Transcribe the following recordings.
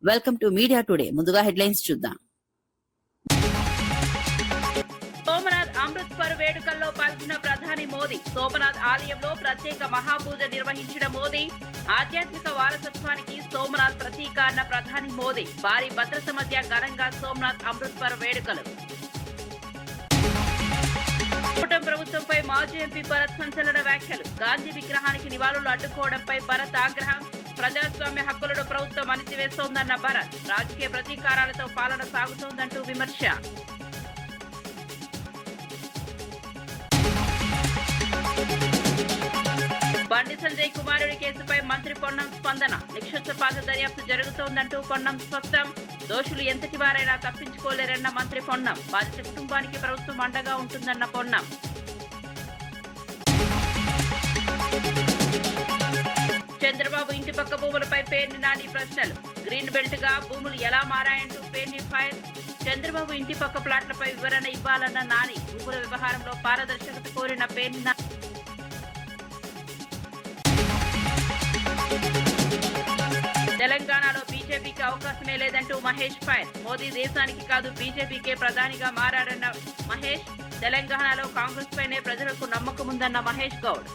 Welcome to media today. ముందుగా headlines చూద్దాం. సోమనాథ్ అమృత్సర్ వేడుకల్లో పాల్గొన్న ప్రధాని మోదీ. సోమనాథ్ ఆలయంలో ప్రత్యేక మహాపూజ నిర్వహించిన మోదీ. ఆధ్యాత్మిక వారసత్వానికి సోమనాథ్ ప్రతీక అన్న ప్రధాని మోదీ. భారీ భద్రత మధ్య ఘనంగా సోమనాథ్ అమృత్సర్ వేడుకలు. కూటమి ప్రభుత్వంపై మాజీ ఎంపీ భరత్ సంచలన వ్యాఖ్యలు. గాంధీ విగ్రహానికి నివాళులు అడ్డుకోవడంపై భరత్ ఆగ్రహం. ప్రజాస్వామ్య హక్కులను ప్రభుత్వం అణిచివేస్తోందన్న భరత్. రాజకీయ ప్రతీకారాలతో పాలన సాగుతోందంటూ విమర్శ. బండి సంజయ్ కుమారుడి కేసుపై మంత్రి పొన్నం స్పందన. నిక్షేపపాత దర్యాప్తు జరుగుతోందంటూ పొన్నం స్పష్టం. దోషులు ఎంతటి వారైనా తప్పించుకోలేరన్న మంత్రి పొన్నం. బాధిత కుటుంబానికి ప్రభుత్వం అండగా ఉంటుందన్న పొన్నం. చంద్రబాబు ఇంటి పక్క భూములపై పేర్ని నాని ప్రశ్నలు. గ్రీన్ బెల్ట్ గా భూములు ఎలా మారాయంటూ పేర్ని ఫైల్. చంద్రబాబు ఇంటి పక్క ప్లాట్లపై వివరణ ఇవ్వాలన్న నాని. భూముల వ్యవహారంలో పారదర్శకత కోరిన పేర్ని నాని. తెలంగాణలో బీజేపీకి అవకాశమే లేదంటూ మహేష్ ఫైర్. మోదీ దేశానికి కాదు బీజేపీకే ప్రధానిగా మారాడన్న మహేష్. తెలంగాణలో కాంగ్రెస్ పైనే ప్రజలకు నమ్మకం ఉందన్న మహేష్ గౌడ్.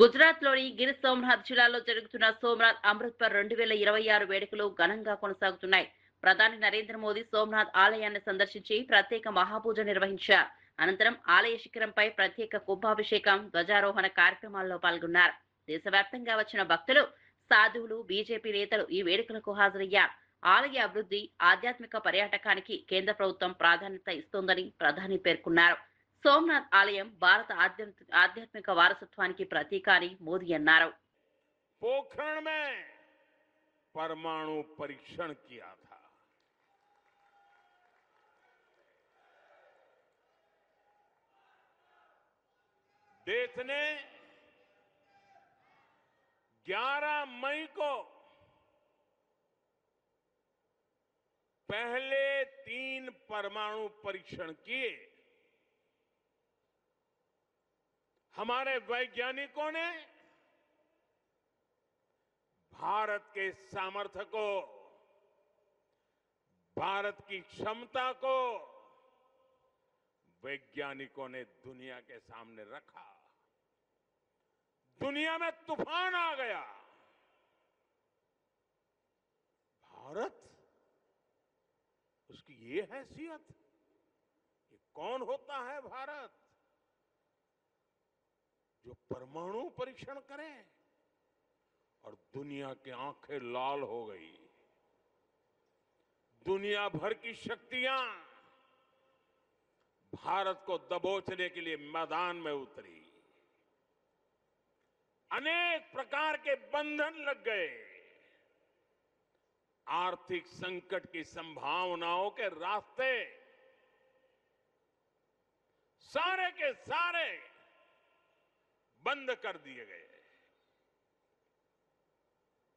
గుజరాత్ లోని గిర్ సోమనాథ్ జిల్లాలో జరుగుతున్న సోమనాథ్ అమృత్సర్ 2026 వేడుకలు ఘనంగా కొనసాగుతున్నాయి. ప్రధాని నరేంద్ర మోదీ సోమనాథ్ ఆలయాన్ని సందర్శించి ప్రత్యేక మహాపూజ నిర్వహించారు. అనంతరం ఆలయ శిఖరంపై ప్రత్యేక కుంభాభిషేకం, ధ్వజారోహణ కార్యక్రమాల్లో పాల్గొన్నారు. దేశవ్యాప్తంగా వచ్చిన భక్తులు, సాధువులు, బీజేపీ నేతలు ఈ వేడుకలకు హాజరయ్యారు. ఆలయ అభివృద్ధి, ఆధ్యాత్మిక పర్యాటకానికి కేంద్ర ప్రభుత్వం ప్రాధాన్యత ఇస్తోందని ప్రధాని పేర్కొన్నారు. సోమనాథ్ ఆలయం భారత ఆధ్యాత్మిక వారసత్వానికి ప్రతీక అని మోదీ అన్నారు. पोखरण में परमाणु परीक्षण किया था। देश ने 11 मई को पहले 3 परमाणु परीक्षण किए। हमारे वैज्ञानिकों ने भारत के सामर्थ्य को, भारत की क्षमता को वैज्ञानिकों ने दुनिया के सामने रखा। दुनिया में तूफान आ गया। भारत, उसकी ये हैसियत, ये कौन होता है भारत जो परमाणु परीक्षण करे? और दुनिया की आंखें लाल हो गई। दुनिया भर की शक्तियां भारत को दबोचने के लिए मैदान में उतरी। अनेक प्रकार के बंधन लग गए। आर्थिक संकट की संभावनाओं के रास्ते सारे के सारे बंद कर दिए गए।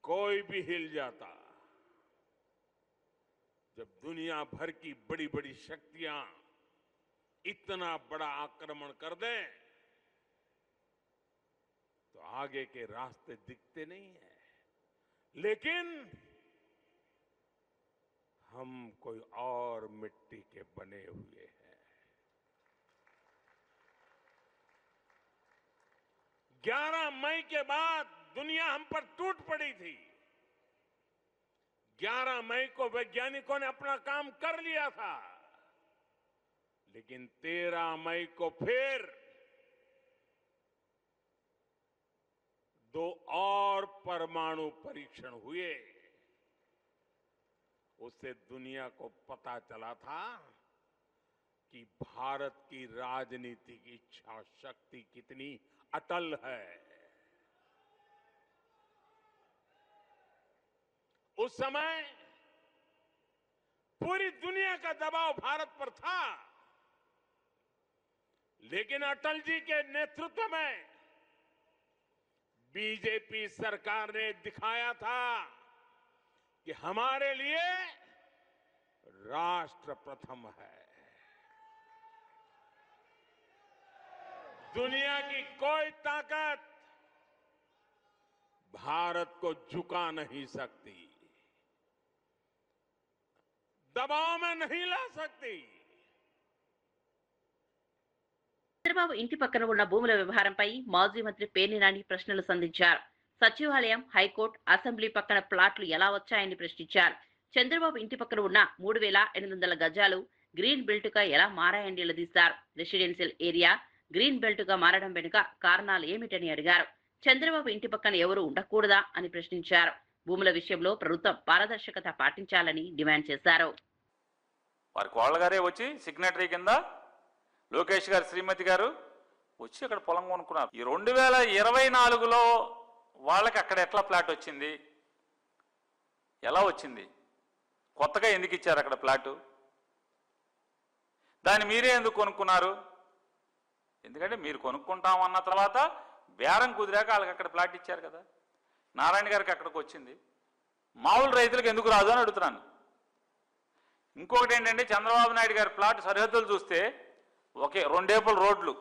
कोई भी हिल जाता। जब दुनिया भर की बड़ी बड़ी शक्तियां इतना बड़ा आक्रमण कर दें तो आगे के रास्ते दिखते नहीं है। लेकिन हम कोई और मिट्टी के बने हुए हैं। 11 मई के बाद दुनिया हम पर टूट पड़ी थी। 11 मई को वैज्ञानिकों ने अपना काम कर लिया था, लेकिन 13 मई को फिर 2 और परमाणु परीक्षण हुए। उससे दुनिया को पता चला था कि भारत की राजनीतिक इच्छा शक्ति कितनी अटल है। उस समय पूरी दुनिया का दबाव भारत पर था, लेकिन अटल जी के नेतृत्व में बीजेपी सरकार ने दिखाया था कि हमारे लिए राष्ट्र प्रथम है। दुनिया की कोई ताकत भारत को झुका नहीं सकती, दबाव में नहीं ला सकती। చంద్రబాబు ఇంటి పక్కన ఉన్న భూముల వ్యవహారంపై మాజీ మంత్రి పేర్ని నాని ప్రశ్నలు సంధించారు. సచివాలయం, హైకోర్టు, అసెంబ్లీ పక్కన ప్లాట్లు ఎలా వచ్చాయని ప్రశ్నించారు. చంద్రబాబు ఇంటి పక్కన ఉన్న 3,800 గజాలు గ్రీన్ బెల్ట్ గా ఎలా మారాయని నిలదీశారు. రెసిడెన్షియల్ ఏరియా గ్రీన్ బెల్ట్ గా మారడం వెనుక కారణాలు ఏమిటని అడిగారు. చంద్రబాబు ఇంటి పక్కన ఎవరు ఉండకూడదా అని ప్రశ్నించారు. భూముల విషయంలో ప్రభుత్వం పారదర్శకత పాటించాలని డిమాండ్ చేశారు. వారి కోళ్ళ గారే వచ్చి సిగ్నటరీ కింద లోకేష్ గారు, శ్రీమతి గారు వచ్చి అక్కడ పొలం కొనుక్కున్నారు. ఈ 2024లో వాళ్ళకి అక్కడ ఎట్లా ప్లాట్ వచ్చింది, ఎలా వచ్చింది, కొత్తగా ఎందుకు ఇచ్చారు అక్కడ ప్లాటు, దాన్ని మీరే ఎందుకు కొనుక్కున్నారు? ఎందుకంటే మీరు కొనుక్కుంటామన్న తర్వాత బేరం కుదిరాక వాళ్ళకి అక్కడ ప్లాట్ ఇచ్చారు కదా. నారాయణ గారికి అక్కడికి వచ్చింది, మామూలు రైతులకు ఎందుకు రాదు అని అడుగుతున్నాను. ఇంకొకటి ఏంటంటే చంద్రబాబు నాయుడు గారి ప్లాట్ సరిహద్దులు చూస్తే ఒకే 2 ఏపుల రోడ్లు,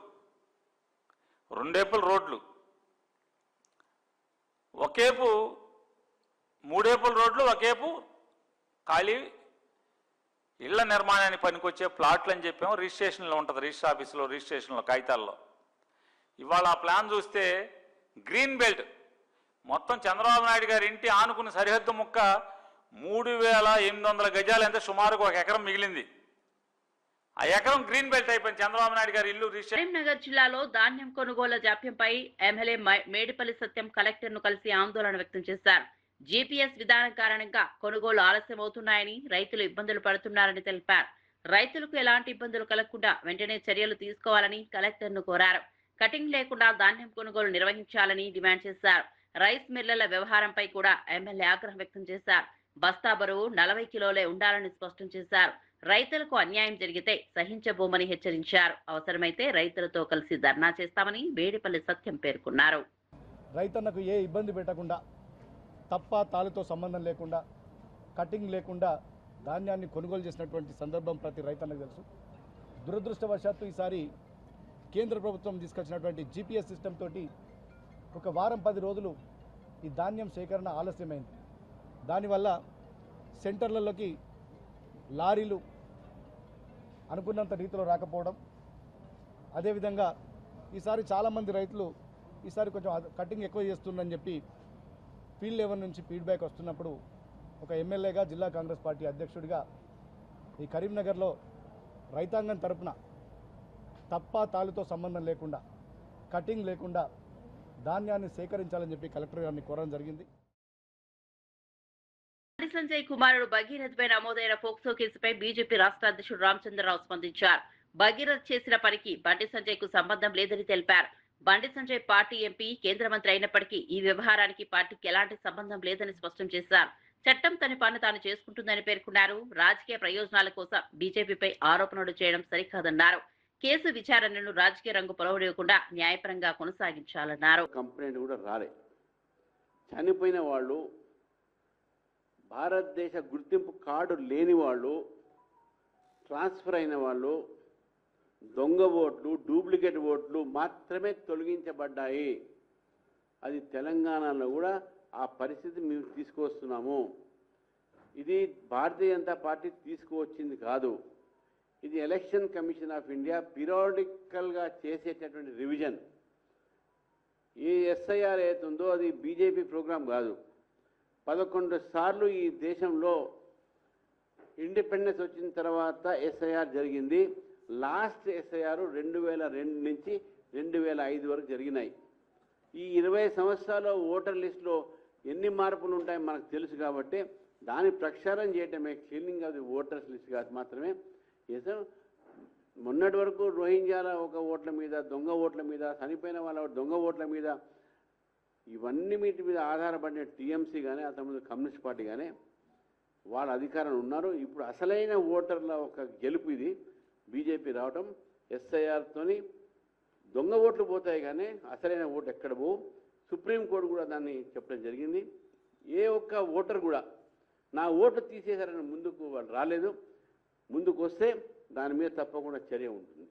ఒకేపు 3 ఏపుల రోడ్లు, ఒకేపు ఖాళీ ఇళ్ల నిర్మాణానికి పనికొచ్చే ప్లాట్లు అని చెప్పాము. రిజిస్ట్రేషన్లో ఉంటుంది, రిజిస్టర్ ఆఫీసులో, రిజిస్ట్రేషన్లో, కాగితాల్లో. ఇవాళ ఆ ప్లాన్ చూస్తే గ్రీన్ బెల్ట్ మొత్తం చంద్రబాబు నాయుడు గారి ఇంటి ఆనుకున్న సరిహద్దు ముక్క 3,800 గజాలు, అంటే సుమారుగా 1 ఎకరం మిగిలింది. ఆ ఎకరం గ్రీన్ బెల్ట్ అయిపోయింది. చంద్రబాబు నాయుడు గారి ఇల్లు కరీంనగర్ జిల్లాలో ధాన్యం కొనుగోలు జాప్యంపై ఎమ్మెల్యే మేడిపల్లి సత్యం కలెక్టర్ ను కలిసి ఆందోళన వ్యక్తం చేశారు. జీపీఎస్ విధానం కారణంగా కొనుగోలు ఆలస్యం అవుతున్నాయని, రైతులు ఇబ్బందులు పడుతున్నారని తెలిపారు. రైతులకు ఎలాంటి ఇబ్బందులు కలగకుండా వెంటనే చర్యలు తీసుకోవాలని కలెక్టర్ ను కోరారు. కటింగ్ లేకుండా ధాన్యం కొనుగోలు నిర్వహించాలని డిమాండ్ చేశారు. రైస్ మిల్లర్ల వ్యవహారంపై కూడా ఎమ్మెల్యే ఆగ్రహం వ్యక్తం చేశారు. బస్తా బరువు 40 కిలోలే ఉండాలని స్పష్టం చేశారు. రైతులకు అన్యాయం జరిగితే సహించబోమని హెచ్చరించారు. అవసరమైతే రైతులతో కలిసి ధర్నా చేస్తామని మేడిపల్లి సత్యం పేర్కొన్నారు. రైతన్నకు ఏ ఇబ్బంది పెట్టకుండా, తప్ప తాలుతో సంబంధం లేకుండా, కటింగ్ లేకుండా ధాన్యాన్ని కొనుగోలు చేసినటువంటి సందర్భం ప్రతి రైతన్నకు తెలుసు. దురదృష్టవశాత్తు ఈసారి కేంద్ర ప్రభుత్వం తీసుకొచ్చినటువంటి జీపీఎస్ సిస్టమ్ తోటి 1 వారం 10 రోజులు ఈ ధాన్యం సేకరణ ఆలస్యమైంది. దానివల్ల సెంటర్లలోకి లారీలు అనుకున్నంత రీతిలో రాకపోవడం, అదేవిధంగా ఈసారి చాలామంది రైతులు ఈసారి కొంచెం కటింగ్ ఎక్కువ చేస్తుందని చెప్పి ఫీల్డ్ లెవెల్ నుంచి ఫీడ్బ్యాక్ వస్తున్నప్పుడు ఒక ఎమ్మెల్యేగా, జిల్లా కాంగ్రెస్ పార్టీ అధ్యక్షుడిగా ఈ కరీంనగర్లో రైతాంగం తరపున తప్ప తాలుతో సంబంధం లేకుండా, కటింగ్ లేకుండా ధాన్యాన్ని సేకరించాలని చెప్పి కలెక్టర్ గారిని కోరడం జరిగింది. బండి సంజయ్ కుమారుడు భగీరథ్ పై నమోదైన పోక్సో కేసుపై బీజేపీ రాష్ట్ర అధ్యక్షుడు రామచంద్రరావు స్పందించారు. భగీరథ్ చేసిన పనికి బండి సంజయ్ కు సంబంధం లేదని తెలిపారు. బండి సంజయ్ పార్టీ ఎంపీ, కేంద్ర మంత్రి అయినప్పటికీ ఈ వ్యవహారానికి పార్టీకి ఎలాంటి సంబంధం లేదని స్పష్టం చేశారు. చట్టం తన పని తాను చేసుకుంటుందని పేర్కొన్నారు. రాజకీయ ప్రయోజనాల కోసం బీజేపీపై ఆరోపణలు చేయడం సరికాదన్నారు. కేసు విచారణను రాజకీయ రంగు పొలవనివ్వకుండా న్యాయపరంగా కొనసాగించాలన్నారు. కంప్లైంట్ కూడా రాలే. చనిపోయిన వాళ్ళు, భారతదేశ గుర్తింపు కార్డు లేని వాళ్ళు, ట్రాన్స్ఫర్ అయిన వాళ్ళు, దొంగ ఓట్లు, డూప్లికేట్ ఓట్లు మాత్రమే తొలగించబడ్డాయి. అది తెలంగాణలో కూడా ఆ పరిస్థితి మేము తీసుకువస్తున్నాము. ఇది భారతీయ జనతా పార్టీ తీసుకువచ్చింది కాదు. ఇది ఎలక్షన్ కమిషన్ ఆఫ్ ఇండియా పీరియాడికల్గా చేసేటటువంటి రివిజన్. ఈ ఎస్ఐఆర్ ఏతుందో అది బీజేపీ ప్రోగ్రాం కాదు. 11 సార్లు ఈ దేశంలో ఇండిపెండెన్స్ వచ్చిన తర్వాత ఎస్ఐఆర్ జరిగింది. లాస్ట్ ఎస్ఐఆర్ 2002 నుంచి 2005 వరకు జరిగినాయి. ఈ 20 సంవత్సరాల ఓటర్ లిస్టులో ఎన్ని మార్పులు ఉంటాయో మనకు తెలుసు. కాబట్టి దాన్ని ప్రక్షాళన చేయటమే cleaning of the voters list కాదు మాత్రమే. మొన్నటి వరకు రోహింగ్యాల ఒక ఓట్ల మీద, దొంగ ఓట్ల మీద, చనిపోయిన వాళ్ళ దొంగ ఓట్ల మీద, ఇవన్నీ వీటి మీద ఆధారపడిన టీఎంసీ కానీ, అంతకుముందు కమ్యూనిస్ట్ పార్టీ కానీ వాళ్ళ అధికారంలో ఉన్నారు. ఇప్పుడు అసలైన ఓటర్ల ఒక గెలుపు ఇది బీజేపీ రావటం. ఎస్ఐఆర్తోని దొంగ ఓట్లు పోతాయి కానీ అసలైన ఓటు ఎక్కడ పోవు. సుప్రీంకోర్టు కూడా దాన్ని చెప్పడం జరిగింది. ఏ ఒక్క ఓటర్ కూడా నా ఓటు తీసేశారని ముందుకు వాళ్ళు రాలేదు. ముందుకు వస్తే దాని మీద తప్పకుండా చర్య ఉంటుంది.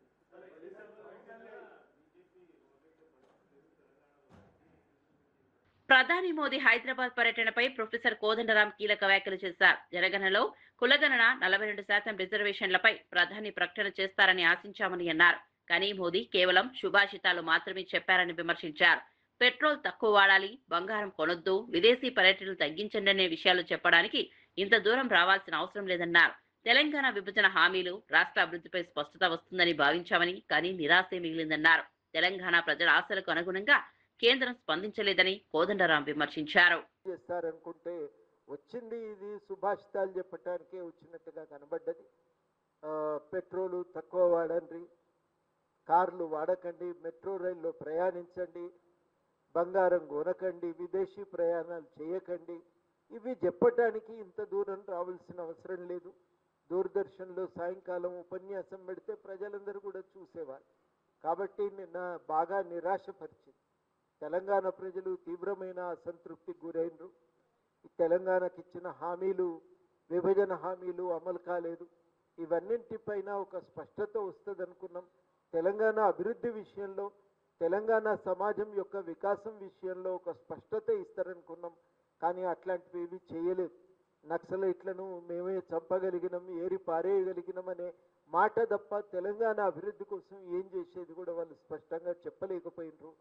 ప్రధాని మోదీ హైదరాబాద్ పర్యటనపై ప్రొఫెసర్ కోదండరాం కీలక వ్యాఖ్యలు చేశారు. జనగణనలో కులగణన 42% రిజర్వేషన్లపై ప్రధాని ప్రకటన చేస్తారని ఆశించామని అన్నారు. కానీ మోదీ కేవలం శుభాషితాలు మాత్రమే చెప్పారని విమర్శించారు. పెట్రోల్ తక్కువ వాడాలి, బంగారం కొనొద్దు, విదేశీ పర్యటనలు తగ్గించండి అనే విషయాలు చెప్పడానికి ఇంత దూరం రావాల్సిన అవసరం లేదన్నారు. తెలంగాణ విభజన హామీలు, రాష్ట్ర అభివృద్ధిపై స్పష్టత వస్తుందని భావించామని, కానీ నిరాశే మిగిలిందన్నారు. తెలంగాణ ప్రజల ఆశలకు అనుగుణంగా కేంద్రం స్పందించలేదని కోదండరాం విమర్శించారు. చేస్తారనుకుంటే వచ్చింది ఇది సుభాషితాలు చెప్పటానికే వచ్చినట్టుగా కనబడ్డది. పెట్రోలు తక్కువ వాడండి, కార్లు వాడకండి, మెట్రో రైల్లో ప్రయాణించండి, బంగారం కొనకండి, విదేశీ ప్రయాణాలు చేయకండి, ఇవి చెప్పటానికి ఇంత దూరం రావాల్సిన అవసరం లేదు. దూరదర్శన్లో సాయంకాలం ఉపన్యాసం పెడితే ప్రజలందరూ కూడా చూసేవారు. కాబట్టి నిన్న బాగా నిరాశపరిచింది. తెలంగాణ ప్రజలు తీవ్రమైన అసంతృప్తికి గురైనరు. తెలంగాణకి ఇచ్చిన హామీలు, విభజన హామీలు అమలు కాలేదు. ఇవన్నింటిపైన ఒక స్పష్టత వస్తుంది అనుకున్నాం. తెలంగాణ అభివృద్ధి విషయంలో, తెలంగాణ సమాజం యొక్క వికాసం విషయంలో ఒక స్పష్టత ఇస్తారనుకున్నాం. కానీ అట్లాంటివి ఏవి చేయలేదు. నక్సలైట్లను మేమే చంపగలిగినాం, ఏరి పారేయగలిగినాం అనే మాట తప్ప తెలంగాణ అభివృద్ధి కోసం ఏం చేసేది కూడా వాళ్ళు స్పష్టంగా చెప్పలేకపోయినరు.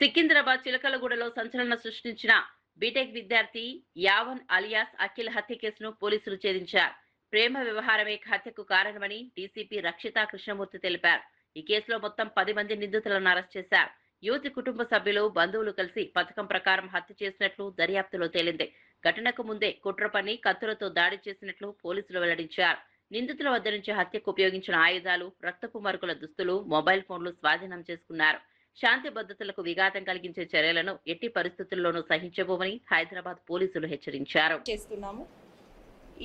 సికింద్రాబాద్ చిలకలగూడలో సంచలనం సృష్టించిన బీటెక్ విద్యార్థి యావన్ అలియాస్ అఖిల్ హత్య కేసును పోలీసులు ఛేదించారు. ప్రేమ వ్యవహారమే హత్యకు కారణమని డీసీపీ రక్షితా కృష్ణమూర్తి తెలిపారు. ఈ కేసులో మొత్తం 10 మంది నిందితులను అరెస్ట్ చేశారు. యువతి కుటుంబ సభ్యులు, బంధువులు కలిసి పథకం ప్రకారం హత్య చేసినట్లు దర్యాప్తులో తేలింది. ఘటనకు ముందే కుట్ర పన్ని కత్తులతో దాడి చేసినట్లు పోలీసులు వెల్లడించారు. నిందితుల వద్ద నుంచి హత్యకు ఉపయోగించిన ఆయుధాలు, రక్తపు మరకల దుస్తులు, మొబైల్ ఫోన్లు స్వాధీనం చేసుకున్నారు. శాంతి భద్రతలకు విఘాతం కలిగించే చర్యలను ఎట్టి పరిస్థితుల్లోనూ సహించబోమని హైదరాబాద్ పోలీసులు హెచ్చరించారు.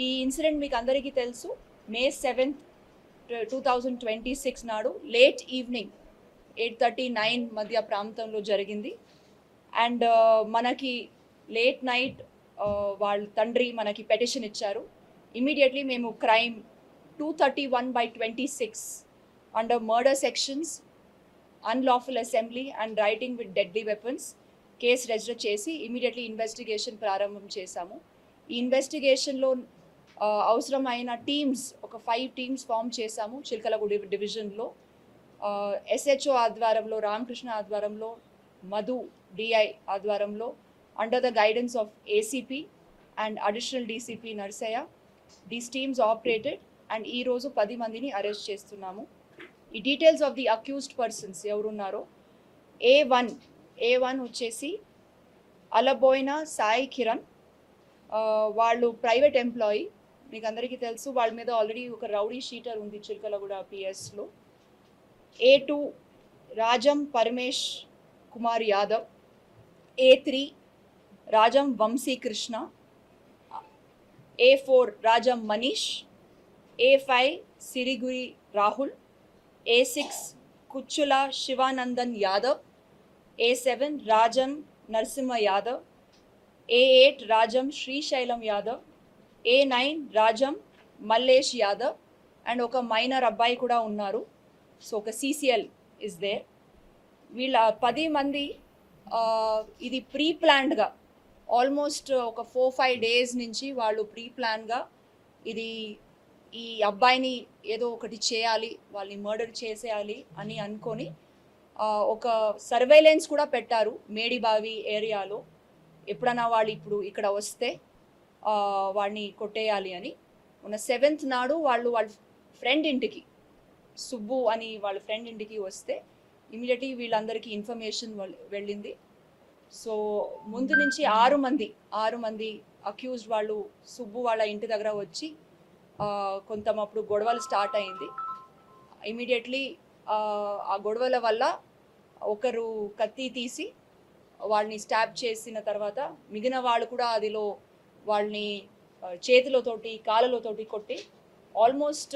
ఈ ఇన్సిడెంట్ మీకు అందరికీ తెలుసు. మే 7, 2026 నాడు లేట్ ఈవినింగ్ 8:39 మధ్య ప్రాంతంలో జరిగింది. అండ్ మనకి లేట్ నైట్ వాళ్ళ తండ్రి మనకి పెటిషన్ ఇచ్చారు. ఇమీడియట్లీ మేము crime 231/26 under murder sections, unlawful assembly and writing with deadly weapons case register చేసి ఇమీడియట్లీ ఇన్వెస్టిగేషన్ ప్రారంభం చేశాము. ఈ ఇన్వెస్టిగేషన్లో అవసరమైన టీమ్స్, ఒక 5 టీమ్స్ ఫామ్ చేశాము చిలకలగూడ డివిజన్లో. SHO ఆధ్వర్యంలో, రామకృష్ణ ఆధ్వర్యంలో, మధు DI ఆధ్వర్యంలో, under the guidance of ACP and additional DCP Narsaiah. These teams operated and ఈరోజు 10 మందిని అరెస్ట్ చేస్తున్నాము. ఈ details of the accused persons ఎవరున్నారో, A1 వచ్చేసి అలబోయిన సాయి కిరణ్, వాళ్ళు ప్రైవేట్ ఎంప్లాయీ, మీకు అందరికీ తెలుసు. వాళ్ళ మీద ఆల్రెడీ ఒక రౌడీ షీటర్ ఉంది చిలకలగూడ PSలో. A2 Rajam Paramesh Kumar Yadav, A3 Rajam Vamsikrishna, A4 Rajam Manish, A5 Siriguri Rahul, A6 Kuchchula Shivanandan Yadav, A7 Rajam Narasimha Yadav, A8 Rajam Srisailam Yadav, A9 Rajam Mallesh Yadav and ఒక మైనర్ అబ్బాయి కూడా ఉన్నారు. సో ఒక CCL ఇస్ దేర్. వీళ్ళ 10 మంది ఇది ప్రీ ప్లాన్డ్గా ఆల్మోస్ట్ ఒక 4-5 డేస్ నుంచి వాళ్ళు ప్రీ ప్లాన్గా ఈ అబ్బాయిని ఏదో ఒకటి చేయాలి, వాళ్ళని మర్డర్ చేసేయాలి అని అనుకొని ఒక సర్వేలెన్స్ కూడా పెట్టారు మేడిబావి ఏరియాలో. ఎప్పుడైనా వాళ్ళు ఇప్పుడు ఇక్కడ వస్తే వాడిని కొట్టేయాలి అని. మొన్న 7th నాడు వాళ్ళ ఫ్రెండ్ ఇంటికి, సుబ్బు అని వాళ్ళ ఫ్రెండ్ ఇంటికి వస్తే ఇమీడియట్లీ వీళ్ళందరికీ ఇన్ఫర్మేషన్ వెళ్ళింది. సో ముందు నుంచి 6 మంది అక్యూజ్డ్ వాళ్ళు సుబ్బు వాళ్ళ ఇంటి దగ్గర వచ్చి కొంతమప్పుడు గొడవలు స్టార్ట్ అయింది. ఇమీడియట్లీ ఆ గొడవల వల్ల ఒకరు కత్తి తీసి వాళ్ళని స్టాబ్ చేసిన తర్వాత మిగిలిన వాళ్ళు కూడా అదిలో వాళ్ళని చేతులతోటి కాళ్ళతోటి కొట్టి ఆల్మోస్ట్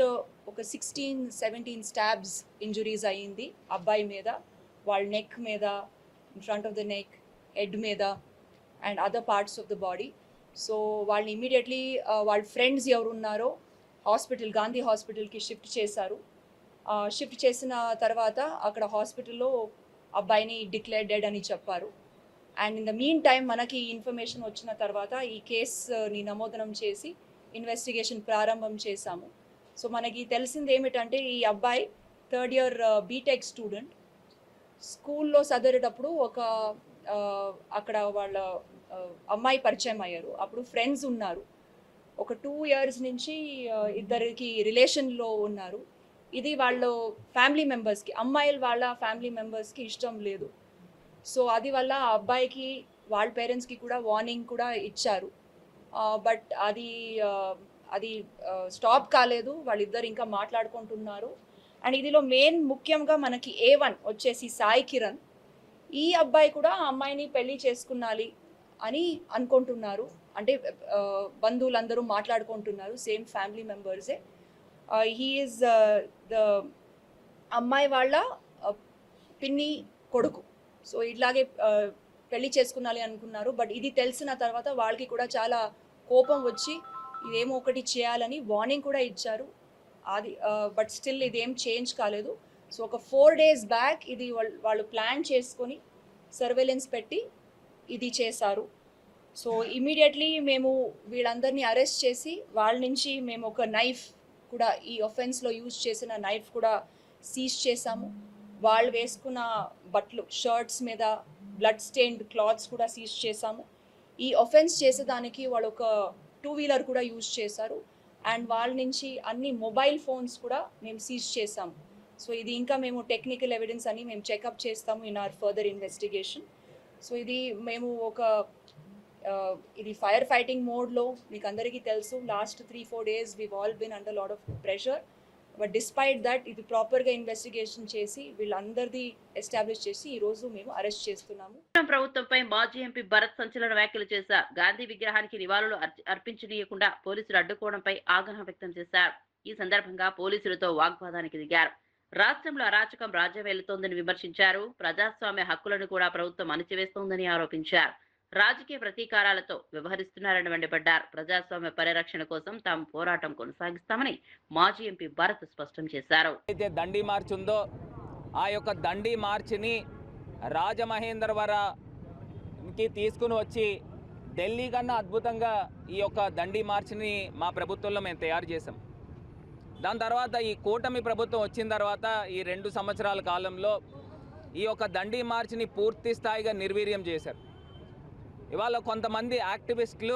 ఒక 16-17 స్టాబ్స్ ఇంజురీస్ అయ్యింది అబ్బాయి మీద, వాళ్ళ నెక్ మీద, in front of the neck, head మీద and other parts of the body. So వాళ్ళని ఇమీడియట్లీ వాళ్ళ ఫ్రెండ్స్ ఎవరున్నారో గాంధీ హాస్పిటల్కి షిఫ్ట్ చేశారు. షిఫ్ట్ చేసిన తర్వాత అక్కడ హాస్పిటల్లో అబ్బాయిని డిక్లేర్ డెడ్ అని చెప్పారు. And in the mean time మనకి ఇన్ఫర్మేషన్ వచ్చిన తర్వాత ఈ కేసుని నమోదనం చేసి ఇన్వెస్టిగేషన్ ప్రారంభం చేశాము. సో మనకి తెలిసింది ఏమిటంటే ఈ అబ్బాయి 3rd year బీటెక్ స్టూడెంట్. స్కూల్లో చదివేటప్పుడు అక్కడ వాళ్ళ అమ్మాయి పరిచయం అయ్యారు. అప్పుడు ఫ్రెండ్స్ ఉన్నారు. ఒక 2 years నుంచి ఇద్దరికి రిలేషన్లో ఉన్నారు. ఇది వాళ్ళ ఫ్యామిలీ మెంబర్స్కి, అమ్మాయిలు వాళ్ళ ఫ్యామిలీ మెంబర్స్కి ఇష్టం లేదు. సో అది వల్ల ఆ అబ్బాయికి వాళ్ళ పేరెంట్స్కి కూడా వార్నింగ్ కూడా ఇచ్చారు. బట్ అది స్టాప్ కాలేదు. వాళ్ళిద్దరు ఇంకా మాట్లాడుకుంటున్నారు. అండ్ ఇదిలో మెయిన్ ముఖ్యంగా మనకి A1 వచ్చేసి సాయి కిరణ్. ఈ అబ్బాయి కూడా ఆ అమ్మాయిని పెళ్లి చేసుకున్నాలి అని అనుకుంటున్నారు. అంటే బంధువులందరూ మాట్లాడుకుంటున్నారు, సేమ్ ఫ్యామిలీ మెంబర్సే. హీ ఈజ్ ద అమ్మాయి వాళ్ళ పిన్ని కొడుకు. సో ఇట్లాగే పెళ్లి చేసుకున్నాలి అనుకున్నారు. బట్ ఇది తెలిసిన తర్వాత వాళ్ళకి కూడా చాలా కోపం వచ్చి ఇదేమో ఒకటి చేయాలని వార్నింగ్ కూడా ఇచ్చారు. అది బట్ స్టిల్ ఇదేం చేంజ్ కాలేదు. సో ఒక 4 days బ్యాక్ ఇది వాళ్ళు ప్లాన్ చేసుకొని సర్వేలెన్స్ పెట్టి ఇది చేశారు. సో ఇమీడియట్లీ మేము వీళ్ళందరినీ అరెస్ట్ చేసి వాళ్ళ నుంచి మేము ఒక నైఫ్ కూడా, ఈ ఒఫెన్స్లో యూజ్ చేసిన నైఫ్ కూడా సీజ్ చేశాము. వాళ్ళు వేసుకున్న బట్టలు, షర్ట్స్ మీద బ్లడ్ స్టెయిన్డ్ క్లాత్స్ కూడా సీజ్ చేశాము. ఈ ఒఫెన్స్ చేసేదానికి వాళ్ళు ఒక 2-wheeler కూడా యూజ్ చేశారు. అండ్ వాళ్ళ నుంచి అన్ని మొబైల్ ఫోన్స్ కూడా మేము సీజ్ చేసాము. సో ఇది ఇంకా మేము టెక్నికల్ ఎవిడెన్స్ అని మేము చెకప్ చేస్తాము in our further investigation. So ఇది మేము ఇది ఫైర్ ఫైటింగ్ మోడ్లో, మీకు అందరికీ తెలుసు last 3-4 days we've all been under a lot of pressure. But despite that ఇది ప్రాపర్గా ఇన్వెస్టిగేషన్ చేసి వీళ్ళందరిది ఎస్టాబ్లిష్ చేసి ఈ రోజు మేము అరెస్ట్ చేస్తున్నాము. ప్రభుత్వంపై మాజీ ఎంపీ భరత్ సంచలన వ్యాఖ్యలు చేశారు. గాంధీ విగ్రహానికి నివాళులు అర్పించనీయకుండా పోలీసులు అడ్డుకోవడంపై ఆగ్రహం వ్యక్తం చేశారు. ఈ సందర్భంగా పోలీసులతో వాగ్వాదానికి దిగారు. రాష్ట్రంలో అరాచకం రాజ్యమేలుతోందని విమర్శించారు. ప్రజాస్వామ్య హక్కులను కూడా ప్రభుత్వం అణిచివేస్తోందని ఆరోపించారు. రాజకీయ ప్రతీకారాలతో వ్యవహరిస్తున్నారని మండిపడ్డారు. ప్రజాస్వామ్య పరిరక్షణ కోసం తాము పోరాటం కొనసాగిస్తామని మాజీ ఎంపీ భరత్ స్పష్టం చేశారు. అయితే దండి మార్చ్ ఉందో ఆ యొక్క దండి మార్చిని రాజమహేంద్రవరంకి తీసుకుని వచ్చి ఢిల్లీ కన్నా అద్భుతంగా ఈ యొక్క దండి మార్చిని మా ప్రభుత్వంలో మేము తయారు చేసాం. దాని తర్వాత ఈ కూటమి ప్రభుత్వం వచ్చిన తర్వాత ఈ 2 సంవత్సరాల కాలంలో ఈ యొక్క దండి మార్చిని పూర్తి స్థాయిగా నిర్వీర్యం చేశారు. ఇవాళ కొంతమంది యాక్టివిస్టులు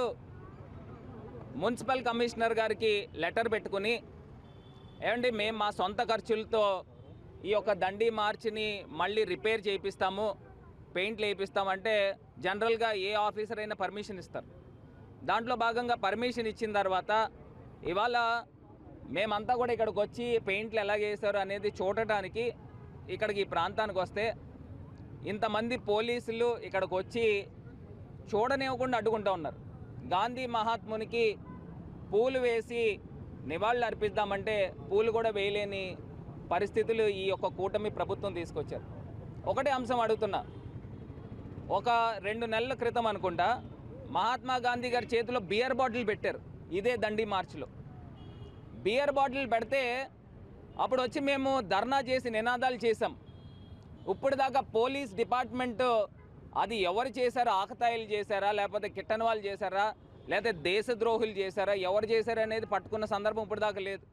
మున్సిపల్ కమిషనర్ గారికి లెటర్ పెట్టుకుని, ఏమండి మేము మా సొంత ఖర్చులతో ఈ యొక్క దండి మార్చిని మళ్ళీ రిపేర్ చేయిస్తాము, పెయింట్లు వేయిస్తామంటే జనరల్గా ఏ ఆఫీసర్ అయినా పర్మిషన్ ఇస్తారు. దాంట్లో భాగంగా పర్మిషన్ ఇచ్చిన తర్వాత ఇవాళ మేమంతా కూడా ఇక్కడికి వచ్చి పెయింట్లు ఎలా చేశారు అనేది చూడటానికి ఇక్కడికి ఈ ప్రాంతానికి వస్తే ఇంతమంది పోలీసులు ఇక్కడికి వచ్చి చూడనివ్వకుండా అడ్డుకుంటూ ఉన్నారు. గాంధీ మహాత్మునికి పూలు వేసి నివాళులు అర్పిద్దామంటే పూలు కూడా వేయలేని పరిస్థితులు ఈ యొక్క కూటమి ప్రభుత్వం తీసుకొచ్చారు. ఒకటే అంశం అడుగుతున్నా, ఒక 2 నెలల క్రితం అనుకుంటా మహాత్మా గాంధీ గారి చేతిలో బియర్ బాటిల్ పెట్టారు. ఇదే దండి మార్చిలో బియర్ బాటిల్ పెడితే అప్పుడు వచ్చి మేము ధర్నా చేసి నినాదాలు చేసాం. ఇప్పుడు దాకా పోలీస్ డిపార్ట్మెంటు అది ఎవరు చేశారో, ఆకతాయిలు చేశారా, లేకపోతే కిట్టన్ వాళ్ళు చేశారా, లేకపోతే దేశద్రోహులు చేశారా, ఎవరు చేశారా అనేది పట్టుకున్న సందర్భం ఇప్పుడు దాకా లేదు.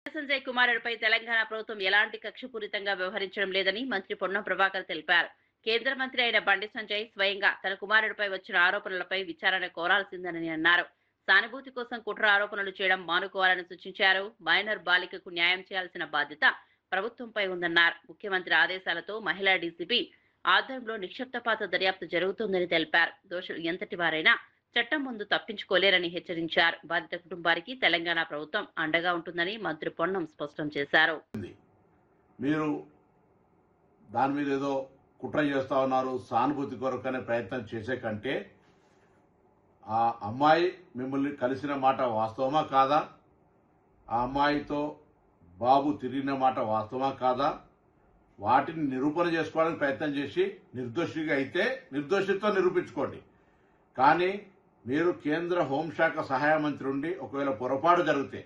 సంజయ్ కుమారుడిపై తెలంగాణ ప్రభుత్వం ఎలాంటి కక్షపూరితంగా వ్యవహరించడం లేదని మంత్రి పొన్నం ప్రభాకర్ తెలిపారు. కేంద్ర మంత్రి అయిన బండి సంజయ్ స్వయంగా తన కుమారుడిపై వచ్చిన ఆరోపణలపై విచారణ కోరాల్సిందని అన్నారు. సానుభూతి కోసం కుట్ర ఆరోపణలు చేయడం మానుకోవాలని సూచించారు. మైనర్ బాలికకు న్యాయం చేయాల్సిన బాధ్యత ప్రభుత్వంపై ఉందన్నారు. ముఖ్యమంత్రి ఆదేశాలతో మహిళా డీసీపీ ఆధ్వర్యంలో నిక్షిప్తపాత దర్యాప్తు జరుగుతుందని తెలిపారు. దోషులు ఎంతటి వారైనా చట్టం ముందు తప్పించుకోలేరని హెచ్చరించారు. బాధిత కుటుంబానికి తెలంగాణ ప్రభుత్వం అండగా ఉంటుందని మంత్రి పొన్నం స్పష్టం చేశారు. మీరు దాని మీద ఏదో కుట్ర చేస్తా ఉన్నారు, సానుభూతి కొరకనే ప్రయత్నం చేసే కంటే ఆ అమ్మాయి మిమ్మల్ని కలిసిన మాట వాస్తవమా కాదా, ఆ అమ్మాయితో బాబు తిరిగిన మాట వాస్తవమా కాదా, వాటిని నిరూపణ చేసుకోవడానికి ప్రయత్నం చేసి నిర్దోషిగా అయితే నిర్దోషిత్వం నిరూపించుకోండి. కానీ మీరు కేంద్ర హోంశాఖ సహాయ మంత్రి ఉండి ఒకవేళ పొరపాటు జరిగితే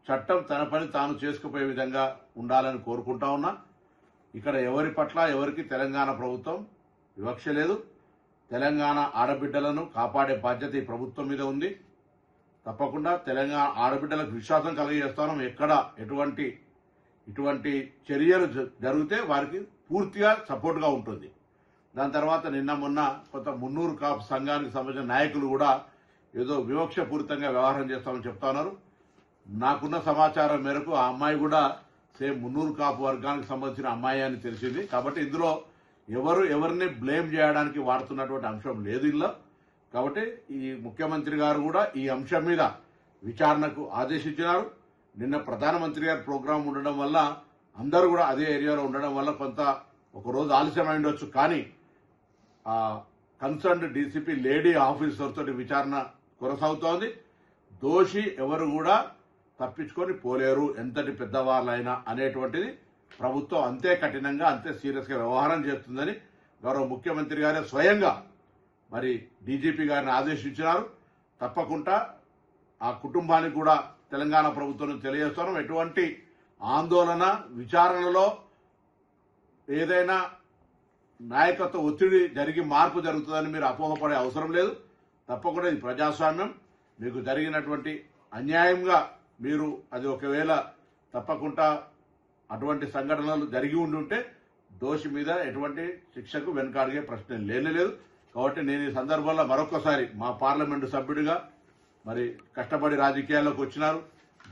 చట్టం తన పని తాను చేసుకుపోయే విధంగా ఉండాలని కోరుకుంటా ఉన్నా. ఇక్కడ ఎవరి పట్ల ఎవరికి తెలంగాణ ప్రభుత్వం వివక్ష లేదు. తెలంగాణ ఆడబిడ్డలను కాపాడే బాధ్యత ఈ ప్రభుత్వం మీద ఉంది. తప్పకుండా తెలంగాణ ఆడబిడ్డలకు విశ్వాసం కలిగజేస్తాం. ఎక్కడ ఇటువంటి చర్యలు జరిగితే వారికి పూర్తిగా సపోర్ట్గా ఉంటుంది. దాని తర్వాత నిన్న మొన్న కొంత మున్నూరు కాపు సంఘానికి సంబంధించిన నాయకులు కూడా ఏదో వివక్షపూరితంగా వ్యవహారం చేస్తామని చెప్తా ఉన్నారు. నాకున్న సమాచారం మేరకు ఆ అమ్మాయి కూడా సేమ్ మున్నూరు కాపు వర్గానికి సంబంధించిన అమ్మాయి అని తెలిసింది. కాబట్టి ఇందులో ఎవరిని బ్లేమ్ చేయడానికి వాడుతున్నటువంటి అంశం లేదు ఇందులో. కాబట్టి ఈ ముఖ్యమంత్రి గారు కూడా ఈ అంశం మీద విచారణకు ఆదేశించినారు. నిన్న ప్రధానమంత్రి గారి ప్రోగ్రాం ఉండడం వల్ల అందరూ కూడా అదే ఏరియాలో ఉండడం వల్ల కొంత ఒక రోజు ఆలస్యమై ఉండొచ్చు. కానీ ఆ కన్సర్న్డ్ డీసీపీ లేడీ ఆఫీసర్ తోటి విచారణ కొనసాగుతోంది. దోషి ఎవరు కూడా తప్పించుకొని పోలేరు, ఎంతటి పెద్దవాళ్ళైనా అనేటువంటిది ప్రభుత్వం అంతే కఠినంగా అంతే సీరియస్గా వ్యవహారం చేస్తుందని గౌరవ ముఖ్యమంత్రి గారే స్వయంగా మరి డీజీపీ గారిని ఆదేశించినారు. తప్పకుండా ఆ కుటుంబానికి కూడా తెలంగాణ ప్రభుత్వం తెలియజేస్తున్నాం. ఎటువంటి ఆందోళన విచారణలో ఏదైనా నాయకత్వ ఒత్తిడి జరిగి మార్పు జరుగుతుందని మీరు అపోహపడే అవసరం లేదు. తప్పకుండా ఇది ప్రజాస్వామ్యం. మీకు జరిగినటువంటి అన్యాయంగా మీరు అది ఒకవేళ తప్పకుండా అటువంటి సంఘటనలు జరిగి ఉండుంటే దోషి మీద ఎటువంటి శిక్షకు వెనుకాడిగే ప్రశ్న లేనేలేదు. కాబట్టి నేను ఈ సందర్భంలో మరొకసారి మా పార్లమెంటు సభ్యుడిగా మరి కష్టపడి రాజకీయాల్లోకి వచ్చినారు,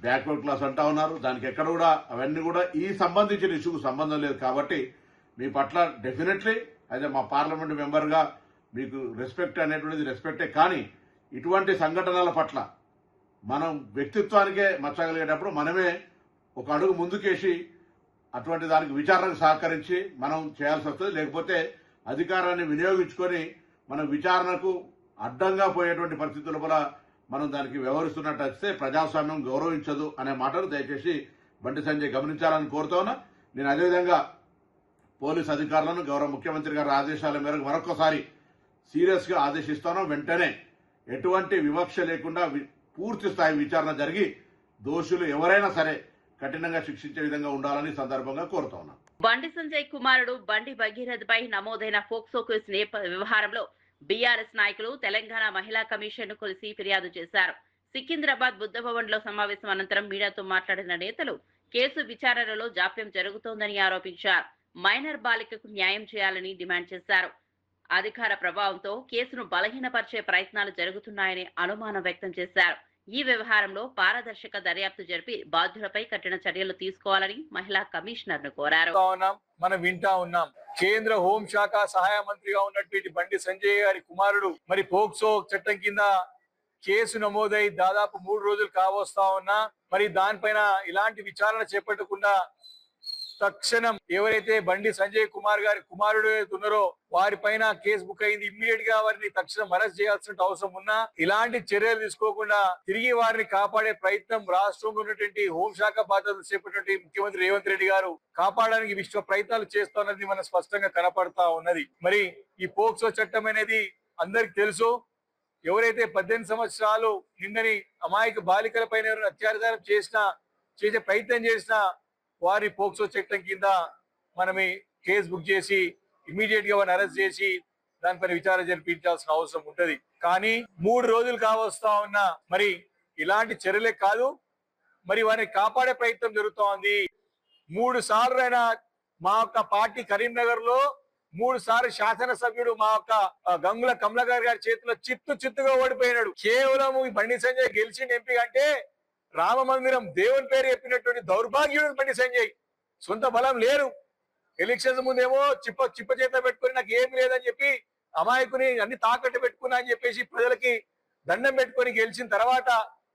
బ్యాక్వర్డ్ క్లాస్ అంటా ఉన్నారు. దానికి ఎక్కడ కూడా అవన్నీ కూడా ఈ సంబంధించిన ఇష్యూకు సంబంధం లేదు. కాబట్టి మీ పట్ల డెఫినెట్లీ అదే మా పార్లమెంటు మెంబర్గా మీకు రెస్పెక్ట్ అనేటువంటిది రెస్పెక్టే. కానీ ఇటువంటి సంఘటనల పట్ల మనం వ్యక్తిత్వానికే మచ్చగలిగేటప్పుడు మనమే ఒక అడుగు ముందుకేసి అటువంటి దానికి విచారణకు సహకరించి మనం చేయాల్సి వస్తుంది. లేకపోతే అధికారాన్ని వినియోగించుకొని మనం విచారణకు అడ్డంగా పోయేటువంటి పరిస్థితుల వల్ల మనం దానికి వ్యవహరిస్తున్నట్టు వస్తే ప్రజాస్వామ్యం గౌరవించదు అనే మాటను దయచేసి బండి సంజయ్ గమనించాలని కోరుతా ఉన్నా. నేను అదేవిధంగా పోలీస్ అధికారులను గౌరవ ముఖ్యమంత్రి గారి ఆదేశాల మేరకు మరొకసారి సీరియస్గా ఆదేశిస్తాను. వెంటనే ఎటువంటి వివక్ష లేకుండా పూర్తి స్థాయి విచారణ జరిగి దోషులు ఎవరైనా సరే కఠినంగా శిక్షించే విధంగా ఉండాలని సందర్భంగా కోరుతా ఉన్నాను. బండి సంజయ్ కుమారుడు బండి భగీరథ్ పై నమోదైన పోక్సో కేసు వ్యవహారంలో బీఆర్ఎస్ నాయకులు తెలంగాణ మహిళా కమిషన్ ను కలిసి ఫిర్యాదు చేశారు. సికింద్రాబాద్ బుద్ధ భవన్ లో సమావేశం అనంతరం మీడియాతో మాట్లాడిన నేతలు కేసు విచారణలో జాప్యం జరుగుతోందని ఆరోపించారు. మైనర్ బాలికకు న్యాయం చేయాలని డిమాండ్ చేశారు. అధికార ప్రభావంతో కేసును బలహీనపరిచే ప్రయత్నాలు జరుగుతున్నాయని అనుమానం వ్యక్తం చేశారు. ఈ వ్యవహారంలో పారదర్శక దర్యాప్తు జరిపి బాధ్యులపై కఠిన చర్యలు తీసుకోవాలని మహిళా కమిషనర్ ను కోరారు. మనం వింటా ఉన్నాం. కేంద్ర హోంశాఖ సహాయ మంత్రిగా ఉన్నటువంటి బండి సంజయ్ గారి కుమారుడు మరి పోక్సో చట్టం కింద కేసు నమోదై దాదాపు 3 రోజులు కావస్తా ఉన్నా మరి దానిపైన ఇలాంటి విచారణ చేపట్టకుండా తక్షణం ఎవరైతే బండి సంజయ్ కుమార్ గారి కుమారుడు ఉన్నారో వారిపైన కేసు బుక్ అయింది. ఇమ్మీడియట్ గా వారిని తక్షణం అరెస్ట్ చేయాల్సిన అవసరం ఉన్నా ఇలాంటి చర్యలు తీసుకోకుండా తిరిగి వారిని కాపాడే ప్రయత్నం రాష్ట్రంలో ఉన్నటువంటి హోంశాఖ బాధ్యతలు చేపట్టినటువంటి ముఖ్యమంత్రి రేవంత్ రెడ్డి గారు కాపాడడానికి విశ్వ ప్రయత్నాలు చేస్తున్నది మనకు స్పష్టంగా కనపడతా ఉన్నది. మరి ఈ పోక్సో చట్టం అనేది అందరికి తెలుసు. ఎవరైతే 18 సంవత్సరాలు నిండని అమాయక బాలికల పైన అత్యాచారం చేసే ప్రయత్నం చేసినా వారి పోక్సో చట్టం కింద మనమే కేసు బుక్ చేసి ఇమీడియట్ గా వారిని అరెస్ట్ చేసి దానిపైన విచారణ జరిపించాల్సిన అవసరం ఉంటది. కానీ 3 రోజులు కావస్తా ఉన్నా మరి ఇలాంటి చర్యలే కాదు మరి వారిని కాపాడే ప్రయత్నం జరుగుతూ ఉంది. 3 సార్లు అయినా మా యొక్క పార్టీ కరీంనగర్ లో 3 సార్లు శాసనసభ్యుడు మా యొక్క గంగుల కమలాకర్ గారి చేతిలో చిత్తుగా ఓడిపోయినాడు. కేవలం ఈ బండి సంజయ్ గెలిచిన ఎంపీ అంటే రామ మందిరం దేవుని పేరు చెప్పినటువంటి దౌర్భాగ్యుడు బండి సంజయ్. సొంత బలం లేరు. ఎలక్షన్స్ ముందేమో చిప్ప చేత పెట్టుకుని నాకు ఏమి లేదని చెప్పి అమాయకుని అన్ని తాకట్టు పెట్టుకున్నా అని చెప్పేసి ప్రజలకి దండం పెట్టుకుని గెలిచిన తర్వాత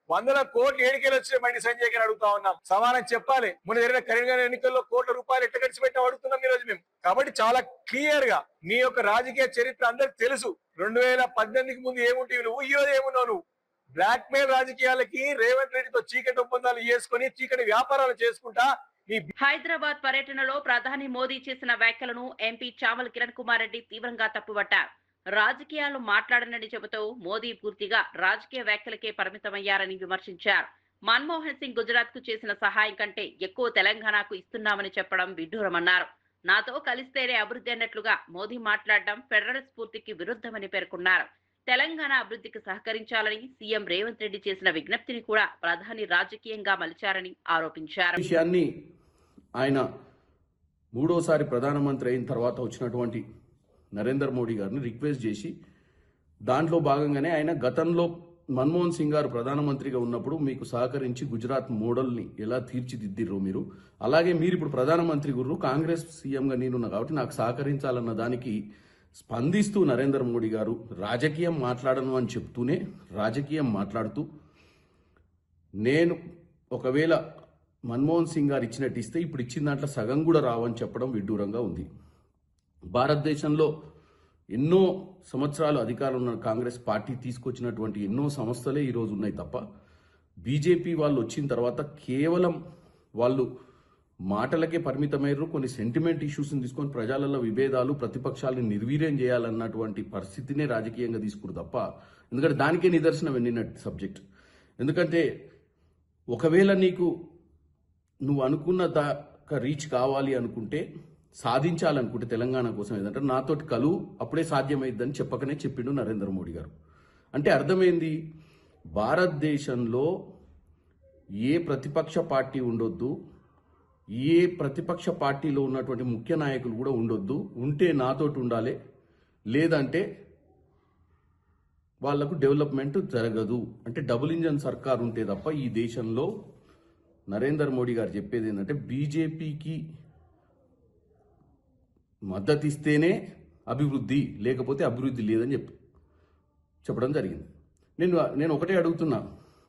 100 కోట్లు ఏడికెళ్ళి వచ్చిన బండి సంజయ్ గారిని అడుగుతా ఉన్నాం. సమానం చెప్పాలి. మొన్న జరిగిన కరీంనగర్ ఎన్నికల్లో కోట్ల రూపాయలు ఎట్ట ఖర్చు పెట్టాం అడుగుతున్నాం ఈ రోజు మేము. కాబట్టి చాలా క్లియర్ గా నీ యొక్క రాజకీయ చరిత్ర అందరికి తెలుసు. 2018కి ముందు ఏముంటే నువ్వు ఈ రోజు ఏమున్నావు నువ్వు. బ్లాక్ మెయిల్ రాజకీయాలకి రేవంత్ రెడ్డితో చీకటి ఒప్పందాలు చేసుకుని చీకటి వ్యాపారాలు చేసుకుంటా హైదరాబాద్ పర్యటనలో ప్రధాని మోదీ చేసిన వ్యాఖ్యలను ఎంపీ చామల కిరణ్ కుమార్ రెడ్డి తీవ్రంగా తప్పుపట్టారు. రాజకీయాలు మాట్లాడనని చెబుతూ మోదీ పూర్తిగా రాజకీయ వ్యాఖ్యలకే పరిమితమయ్యారని విమర్శించారు. మన్మోహన్ సింగ్ గుజరాత్ కు చేసిన సహాయం కంటే ఎక్కువ తెలంగాణకు ఇస్తున్నామని చెప్పడం విడ్డూరమన్నారు. నాతో కలిస్తేనే అభివృద్ధి అన్నట్లుగా మోదీ మాట్లాడడం ఫెడరల్ స్ఫూర్తికి విరుద్ధమని పేర్కొన్నారు. తెలంగాణ అభివృద్ధికి సహకరించాలని సీఎం రేవంత్ రెడ్డి చేసిన విజ్ఞప్తిని కూడా ప్రధాని రాజకీయంగా మలిచారని ఆరోపించారు. విషయాన్ని ఆయన మూడోసారి ప్రధానమంత్రి అయిన తర్వాత వచ్చినటువంటి నరేంద్ర మోడీ గారిని రిక్వెస్ట్ చేసి దాంట్లో భాగంగానే ఆయన గతంలో మన్మోహన్ సింగ్ గారు ప్రధానమంత్రిగా ఉన్నప్పుడు మీకు సహకరించి గుజరాత్ మోడల్ని ఎలా తీర్చిదిద్దిర్రో మీరు, అలాగే మీరు ఇప్పుడు ప్రధానమంత్రి గుర్రు కాంగ్రెస్ సీఎంగా నేనున్నా కాబట్టి నాకు సహకరించాలన్న దానికి స్పందిస్తూ నరేంద్ర మోడీ గారు రాజకీయం మాట్లాడను అని చెప్తూనే రాజకీయం మాట్లాడుతూ నేను ఒకవేళ మన్మోహన్ సింగ్ గారు ఇచ్చినట్టు ఇస్తే ఇప్పుడు ఇచ్చిన దాంట్లో సగం కూడా రావని చెప్పడం విడ్డూరంగా ఉంది. భారతదేశంలో ఎన్నో సంవత్సరాలు అధికారంలో ఉన్న కాంగ్రెస్ పార్టీ తీసుకొచ్చినటువంటి ఎన్నో సంస్థలే ఈరోజు ఉన్నాయి తప్ప బీజేపీ వాళ్ళు వచ్చిన తర్వాత కేవలం వాళ్ళు మాటలకే పరిమితమయ్యారు. కొన్ని సెంటిమెంట్ ఇష్యూస్ని తీసుకొని ప్రజలలో విభేదాలు ప్రతిపక్షాలను నిర్వీర్యం చేయాలన్నటువంటి పరిస్థితినే రాజకీయంగా తీసుకురు తప్ప, ఎందుకంటే దానికే నిదర్శనం వెళ్ళినట్టు సబ్జెక్ట్. ఎందుకంటే ఒకవేళ నువ్వు అనుకున్న దాకా రీచ్ కావాలి అనుకుంటే, సాధించాలనుకుంటే తెలంగాణ కోసం ఏదంటే నాతోటి కలువు అప్పుడే సాధ్యమైందని చెప్పకనే చెప్పిండు నరేంద్ర మోడీ గారు. అంటే అర్థమైంది, భారతదేశంలో ఏ ప్రతిపక్ష పార్టీ ఉండొద్దు, ఏ ప్రతిపక్ష పార్టీలో ఉన్నటువంటి ముఖ్య నాయకులు కూడా ఉండొద్దు, ఉంటే నాతోటి ఉండాలి, లేదంటే వాళ్లకు డెవలప్మెంట్ జరగదు. అంటే డబుల్ ఇంజన్ సర్కార్ ఉంటే తప్ప ఈ దేశంలో నరేంద్ర మోడీ గారు చెప్పేది ఏంటంటే బీజేపీకి మద్దతు ఇస్తేనే అభివృద్ధి, లేకపోతే అభివృద్ధి లేదని చెప్పడం జరిగింది. నేను ఒకటే అడుగుతున్నా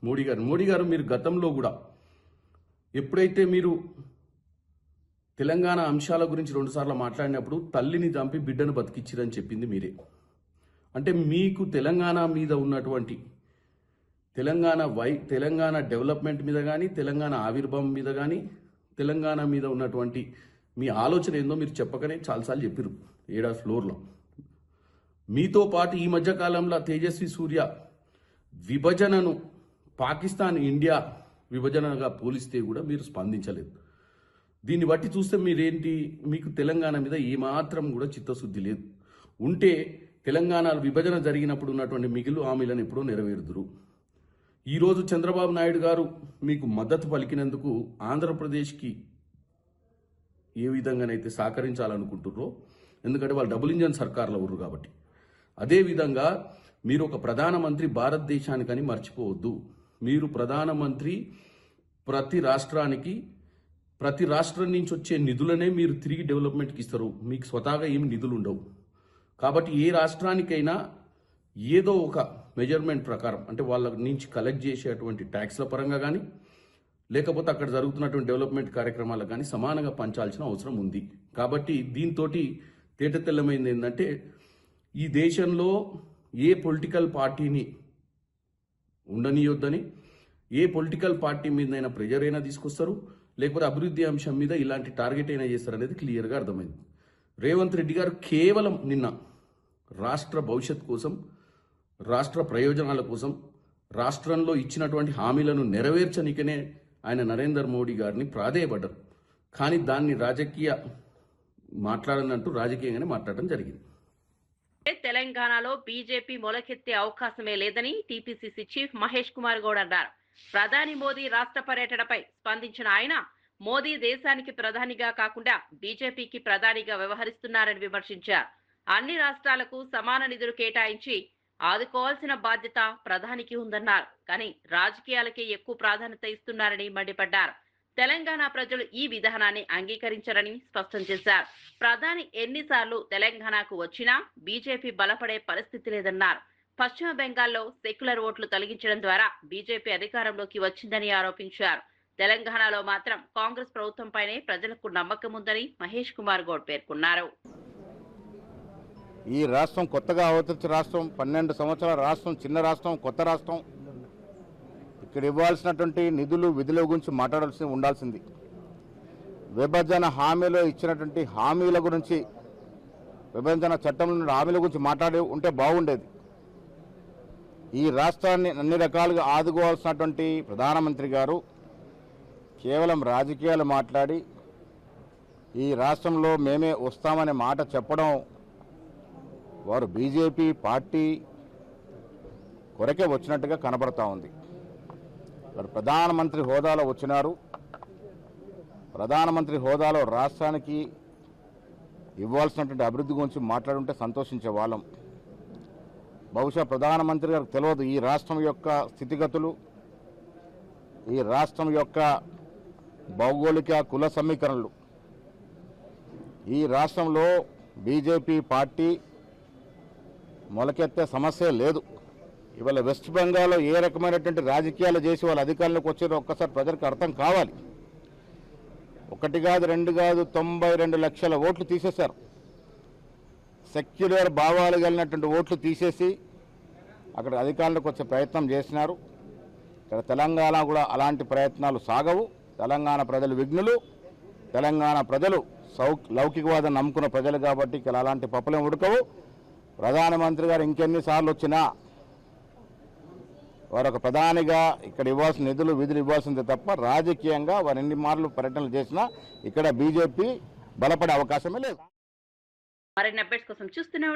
మోడీ గారు మీరు గతంలో కూడా ఎప్పుడైతే మీరు తెలంగాణ అంశాల గురించి 2 సార్లు మాట్లాడినప్పుడు తల్లిని చంపి బిడ్డను బతికిచ్చిరని చెప్పింది మీరే. అంటే మీకు తెలంగాణ మీద ఉన్నటువంటి తెలంగాణ డెవలప్మెంట్ మీద కానీ, తెలంగాణ ఆవిర్భావం మీద కానీ, తెలంగాణ మీద ఉన్నటువంటి మీ ఆలోచన ఏందో మీరు చెప్పకనే చాలాసార్లు చెప్పారు 7వ ఫ్లోర్లో. మీతో పాటు ఈ మధ్యకాలంలో తేజస్వి సూర్య విభజనను పాకిస్తాన్ ఇండియా విభజనగా పోలిస్తే కూడా మీరు స్పందించలేదు. దీన్ని బట్టి చూస్తే మీకు తెలంగాణ మీద ఏమాత్రం కూడా చిత్తశుద్ధి లేదు. ఉంటే తెలంగాణ విభజన జరిగినప్పుడు ఉన్నటువంటి మిగిలిన హామీలను ఎప్పుడో నెరవేరుదురు. ఈరోజు చంద్రబాబు నాయుడు గారు మీకు మద్దతు పలికినందుకు ఆంధ్రప్రదేశ్కి ఏ విధంగానైతే సహకరించాలనుకుంటుర్రో, ఎందుకంటే వాళ్ళు డబుల్ ఇంజన్ సర్కార్లో ఉర్రు కాబట్టి, అదేవిధంగా మీరు ఒక ప్రధానమంత్రి భారతదేశానికని మర్చిపోవద్దు. మీరు ప్రధానమంత్రి ప్రతి రాష్ట్రం నుంచి వచ్చే నిధులనే మీరు తిరిగి డెవలప్మెంట్కి ఇస్తారు. మీకు స్వతహాగా ఏమి నిధులు ఉండవు. కాబట్టి ఏ రాష్ట్రానికైనా ఏదో ఒక మెజర్మెంట్ ప్రకారం, అంటే వాళ్ళ నుంచి కలెక్ట్ చేసేటువంటి ట్యాక్స్ల పరంగా కానీ, లేకపోతే అక్కడ జరుగుతున్నటువంటి డెవలప్మెంట్ కార్యక్రమాలకు కానీ సమానంగా పంచాల్సిన అవసరం ఉంది. కాబట్టి దీంతో తేటతెల్లమైంది ఏంటంటే ఈ దేశంలో ఏ పొలిటికల్ పార్టీని ఉండనియొద్దని, ఏ పొలిటికల్ పార్టీ మీదైనా ప్రెజర్ అయినా తీసుకొస్తారు, లేకపోతే అభివృద్ధి అంశం మీద ఇలాంటి టార్గెట్ అయినా చేస్తారనేది క్లియర్గా అర్థమైంది. రేవంత్ రెడ్డి గారు కేవలం నిన్న రాష్ట్ర భవిష్యత్ కోసం, రాష్ట్ర ప్రయోజనాల కోసం, రాష్ట్రంలో ఇచ్చినటువంటి హామీలను నెరవేర్చనికనే ఆయన నరేంద్ర మోడీ గారిని ప్రాధేయపడ్డారు. కానీ దాన్ని మాట్లాడనంటూ రాజకీయంగానే మాట్లాడడం జరిగింది. తెలంగాణలో బీజేపీ మొలకెత్తే అవకాశమే లేదని టీపీసీసీ చీఫ్ మహేష్ కుమార్ గౌడ్ అన్నారు. ప్రధాని మోదీ రాష్ట్ర పర్యటనపై స్పందించిన ఆయన, మోదీ దేశానికి ప్రధానిగా కాకుండా బీజేపీకి ప్రధానిగా వ్యవహరిస్తున్నారని విమర్శించారు. అన్ని రాష్ట్రాలకు సమాన నిధులు కేటాయించి ఆదుకోవాల్సిన బాధ్యత ప్రధానికి ఉందన్నారు. కానీ రాజకీయాలకే ఎక్కువ ప్రాధాన్యత ఇస్తున్నారని మండిపడ్డారు. తెలంగాణ ప్రజలు ఈ విధానాన్ని అంగీకరించారని స్పష్టం చేశారు. ప్రధాని ఎన్నిసార్లు తెలంగాణకు వచ్చినా బీజేపీ బలపడే పరిస్థితి లేదన్నారు. పశ్చిమ బెంగాల్లో సెక్యులర్ ఓట్లు తొలగించడం ద్వారా బీజేపీ అధికారంలోకి వచ్చిందని ఆరోపించారు. తెలంగాణలో మాత్రం కాంగ్రెస్ ప్రభుత్వంపైనే ప్రజలకు నమ్మకం ఉందని మహేష్ కుమార్ గౌడ్ పేర్కొన్నారు. ఈ రాష్ట్రం కొత్తగా అవతరించిన రాష్ట్రం, 12 సంవత్సరాల రాష్ట్రం, చిన్న రాష్ట్రం, కొత్త రాష్ట్రం. ఇక్కడ ఇవ్వాల్సినటువంటి నిధులు, విధుల గురించి ఉండాల్సింది. విభజన హామీలో ఇచ్చినటువంటి హామీల గురించి, విభజన చట్టంలో హామీల గురించి మాట్లాడి ఉంటే బాగుండేది. ఈ రాష్ట్రాన్ని అన్ని రకాలుగా ఆదుకోవాల్సినటువంటి ప్రధానమంత్రి గారు కేవలం రాజకీయాలు మాట్లాడి ఈ రాష్ట్రంలో మేమే వస్తామనే మాట చెప్పడం వారు బీజేపీ పార్టీ కొరకే వచ్చినట్టుగా కనబడతా ఉంది. వారు ప్రధానమంత్రి హోదాలో వచ్చినారు. ప్రధానమంత్రి హోదాలో రాష్ట్రానికి ఇవ్వాల్సినటువంటి అభివృద్ధి గురించి మాట్లాడుంటే సంతోషించే వాళ్ళం. బహుశా ప్రధానమంత్రి గారికి తెలియదు ఈ రాష్ట్రం యొక్క స్థితిగతులు, ఈ రాష్ట్రం యొక్క భౌగోళిక కుల సమీకరణలు. ఈ రాష్ట్రంలో బీజేపీ పార్టీ మొలకెత్తే సమస్య లేదు. ఇవాళ వెస్ట్ బెంగాల్లో ఏ రకమైనటువంటి రాజకీయాలు చేసి వాళ్ళ అధికారంలోకి వచ్చారో ఒక్కసారి ప్రజలకు అర్థం కావాలి. 1 కాదు 2 కాదు 92 లక్షల ఓట్లు తీసేశారు. సెక్యులర్ భావాలు కలిగినటువంటి ఓట్లు తీసేసి అక్కడ అధికారంలోకి వచ్చే ప్రయత్నం చేసినారు. ఇక్కడ తెలంగాణ కూడా అలాంటి ప్రయత్నాలు సాగవు. తెలంగాణ ప్రజలు విఘ్నులు. తెలంగాణ ప్రజలు లౌకికవాదం నమ్ముకున్న ప్రజలు కాబట్టి ఇక్కడ అలాంటి పప్పులేం ఉడకవు. ప్రధానమంత్రి గారు ఇంకెన్నిసార్లు వచ్చినా వారు ఒక ప్రధానిగా ఇక్కడ ఇవ్వాల్సిన నిధులు విధులు ఇవ్వాల్సిందే తప్ప రాజకీయంగా వారు ఎన్ని మార్లు పర్యటనలు చేసినా ఇక్కడ బీజేపీ బలపడే అవకాశమే లేదు. మరిన్ని అప్డేట్స్ కోసం చూస్తూనే